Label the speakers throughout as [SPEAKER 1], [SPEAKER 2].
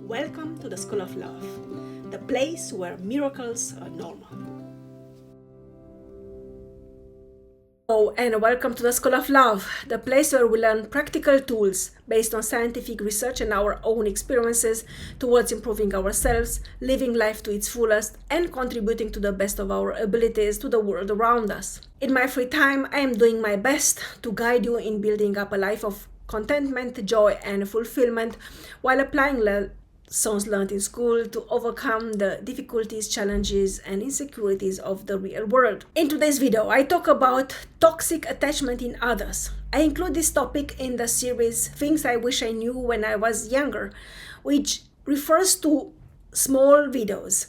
[SPEAKER 1] Welcome to the School of Love, the place where miracles are normal. Oh, and welcome to the School of Love, the place where we learn practical tools based on scientific research and our own experiences towards improving ourselves, living life to its fullest, and contributing to the best of our abilities to the world around us. In my free time, I am doing my best to guide you in building up a life of contentment, joy, and fulfillment while applying lessons learned in school to overcome the difficulties, challenges, and insecurities of the real world. In today's video, I talk about toxic attachment in others. I include this topic in the series Things I Wish I Knew When I Was Younger, which refers to small videos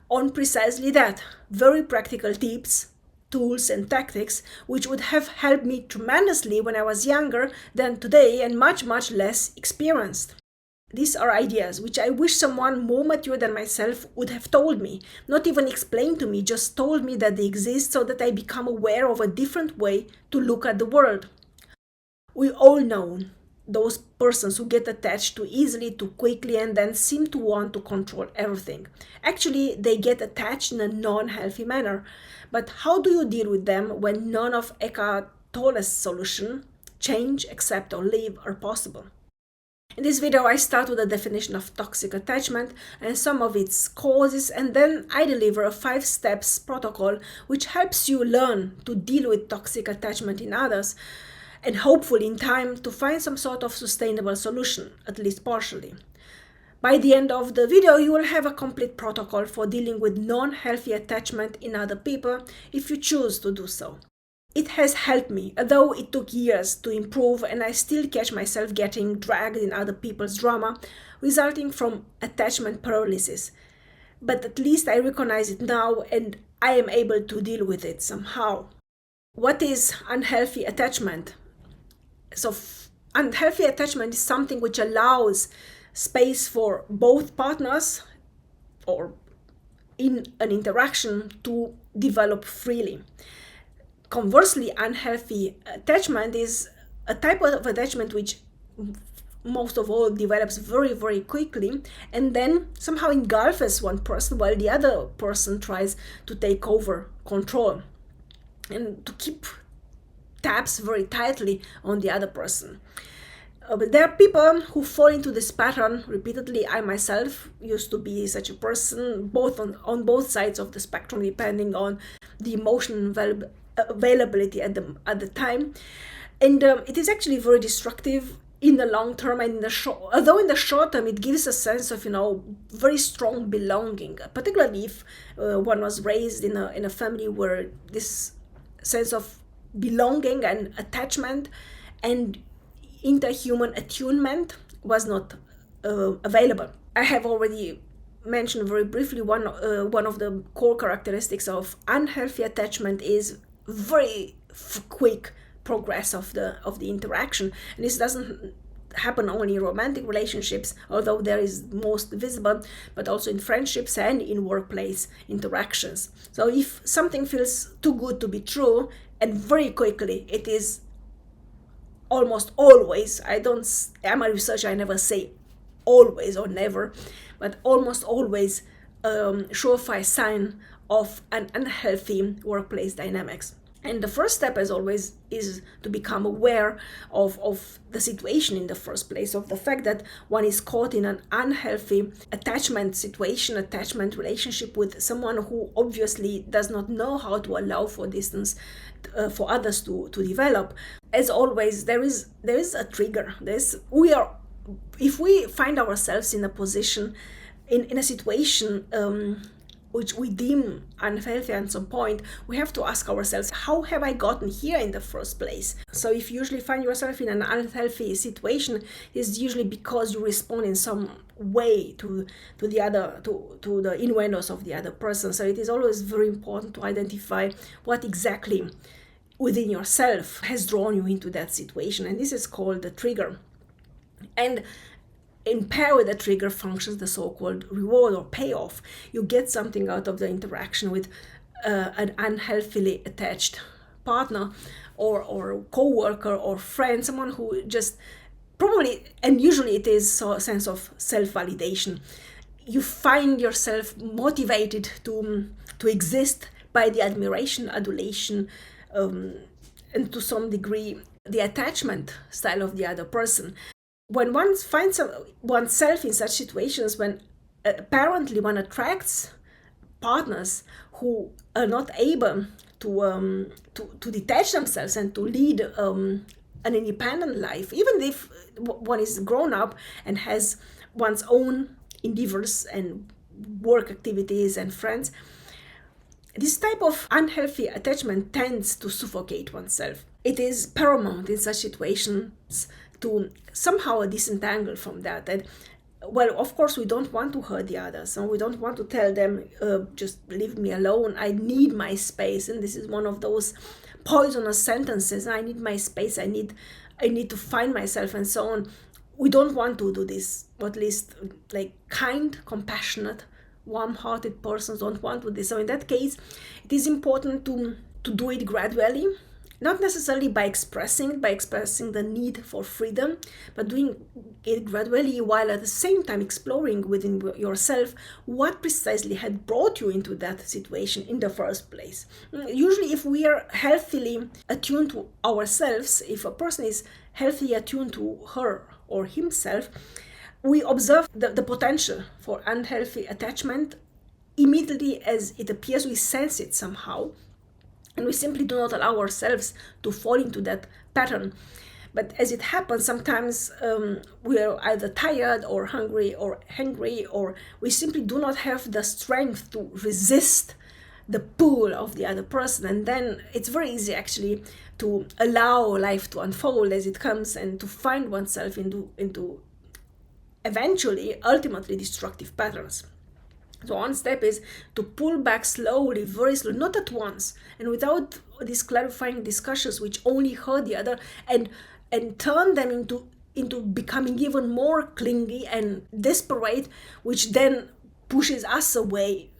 [SPEAKER 1] on precisely that, very practical tips, tools, and tactics which would have helped me tremendously when I was younger than today and much less experienced. These are ideas which I wish someone more mature than myself would have told me, not even explained to me, just told me that they exist so that I become aware of a different way to look at the world. We all know those persons who get attached too easily, too quickly, and then seem to want to control everything. Actually, they get attached in a non-healthy manner. But how do you deal with them when none of Eckhart Tolle's solution, change, accept, or leave, are possible? In this video, I start with a definition of toxic attachment and some of its causes, and then I deliver a 5-steps protocol which helps you learn to deal with toxic attachment in others and hopefully in time to find some sort of sustainable solution, at least partially. By the end of the video, you will have a complete protocol for dealing with non-healthy attachment in other people if you choose to do so. It has helped me, although it took years to improve and I still catch myself getting dragged in other people's drama, resulting from attachment paralysis. But at least I recognize it now and I am able to deal with it somehow. What is unhealthy attachment? Unhealthy attachment is something which allows space for both partners or in an interaction to develop freely. Conversely, unhealthy attachment is a type of attachment which most of all develops very quickly and then somehow engulfs one person while the other person tries to take over control and to keep tabs very tightly on the other person. But there are people who fall into this pattern repeatedly. I myself used to be such a person, both on both sides of the spectrum, depending on the emotional availability at the time, and it is actually very destructive in the long term and in the short. Although in the short term it gives a sense of very strong belonging, particularly if one was raised in a family where this sense of belonging and attachment and interhuman attunement was not available. I have already mentioned very briefly one of the core characteristics of unhealthy attachment is very quick progress of the interaction, and this doesn't happen only in romantic relationships, although there is most visible, but also in friendships and in workplace interactions. So if something feels too good to be true, and very quickly it is almost always, I'm a researcher, I never say always or never, but almost always surefire sign of an unhealthy workplace dynamics. And the first step, as always, is to become aware of the situation in the first place, of the fact that one is caught in an unhealthy attachment situation, attachment relationship with someone who obviously does not know how to allow for distance for others to develop. As always, there is a trigger. If we find ourselves in a position, in a situation which we deem unhealthy at some point, we have to ask ourselves, how have I gotten here in the first place? So if you usually find yourself in an unhealthy situation, it's usually because you respond in some way to the innuendos of the other person. So it is always very important to identify what exactly within yourself has drawn you into that situation, and this is called the trigger. And in pair with the trigger functions the so-called reward or payoff. You get something out of the interaction with an unhealthily attached partner or co-worker or friend, someone who just probably, and usually it is a sense of self-validation. You find yourself motivated to exist by the admiration, adulation, and to some degree the attachment style of the other person. When one finds oneself in such situations, when apparently one attracts partners who are not able to detach themselves and to lead an independent life, even if one is grown up and has one's own endeavors and work activities and friends, this type of unhealthy attachment tends to suffocate oneself. It is paramount in such situations to somehow disentangle from that. And well, of course, we don't want to hurt the others, and we don't want to tell them, just leave me alone, I need my space. And this is one of those poisonous sentences: I need my space, I need to find myself, and so on. We don't want to do this, or at least like kind, compassionate, warm-hearted persons don't want to do this. So in that case, it is important to do it gradually, not necessarily by expressing the need for freedom, but doing it gradually, while at the same time exploring within yourself what precisely had brought you into that situation in the first place. Usually, if we are healthily attuned to ourselves, if a person is healthily attuned to her or himself, we observe the potential for unhealthy attachment immediately as it appears. We sense it somehow, and we simply do not allow ourselves to fall into that pattern. But as it happens, sometimes we are either tired or hungry or angry, or we simply do not have the strength to resist the pull of the other person. And then it's very easy actually to allow life to unfold as it comes, and to find oneself into eventually, ultimately destructive patterns. So one step is to pull back slowly, very slowly, not at once, and without these clarifying discussions which only hurt the other and turn them into becoming even more clingy and desperate, which then pushes us away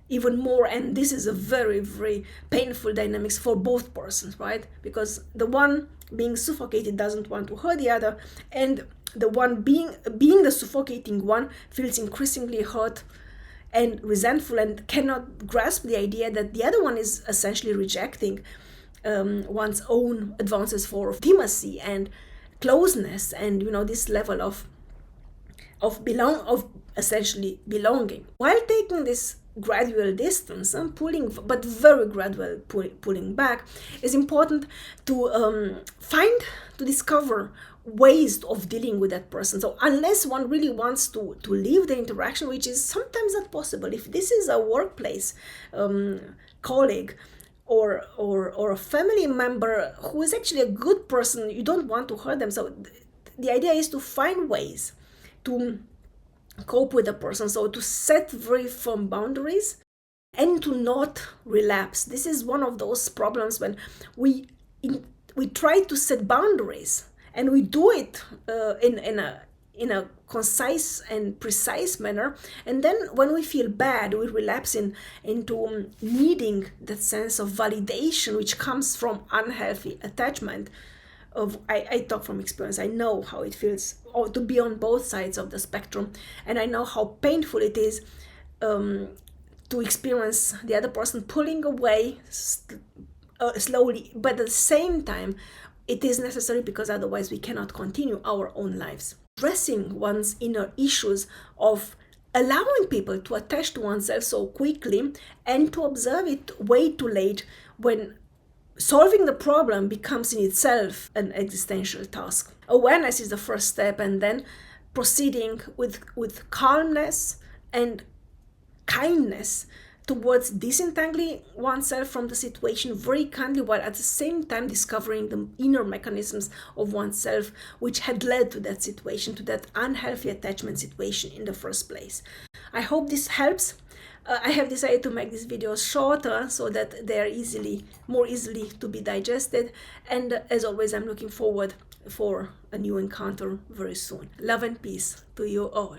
[SPEAKER 1] even more. And this is a very, very painful dynamics for both persons, right? Because the one being suffocated doesn't want to hurt the other, and the one being the suffocating one feels increasingly hurt and resentful, and cannot grasp the idea that the other one is essentially rejecting one's own advances for intimacy and closeness, and this level of essentially belonging. While taking this gradual distance and pulling, but very gradual pulling back, is important to discover ways of dealing with that person. So unless one really wants to leave the interaction, which is sometimes not possible, if this is a workplace colleague or a family member who is actually a good person, you don't want to hurt them. So the idea is to find ways to cope with the person, so to set very firm boundaries and to not relapse. This is one of those problems when we try to set boundaries, and we do it in a concise and precise manner, and then when we feel bad, we relapse into needing that sense of validation which comes from unhealthy attachment. I talk from experience. I know how it feels to be on both sides of the spectrum, and I know how painful it is to experience the other person pulling away slowly, but at the same time it is necessary, because otherwise we cannot continue our own lives. Addressing one's inner issues of allowing people to attach to oneself so quickly, and to observe it way too late, when solving the problem becomes in itself an existential task. Awareness is the first step, and then proceeding with calmness and kindness towards disentangling oneself from the situation very kindly, while at the same time discovering the inner mechanisms of oneself which had led to that situation, to that unhealthy attachment situation in the first place. I hope this helps. I have decided to make these videos shorter so that they are more easily to be digested, and as always, I'm looking forward for a new encounter very soon. Love and peace to you all.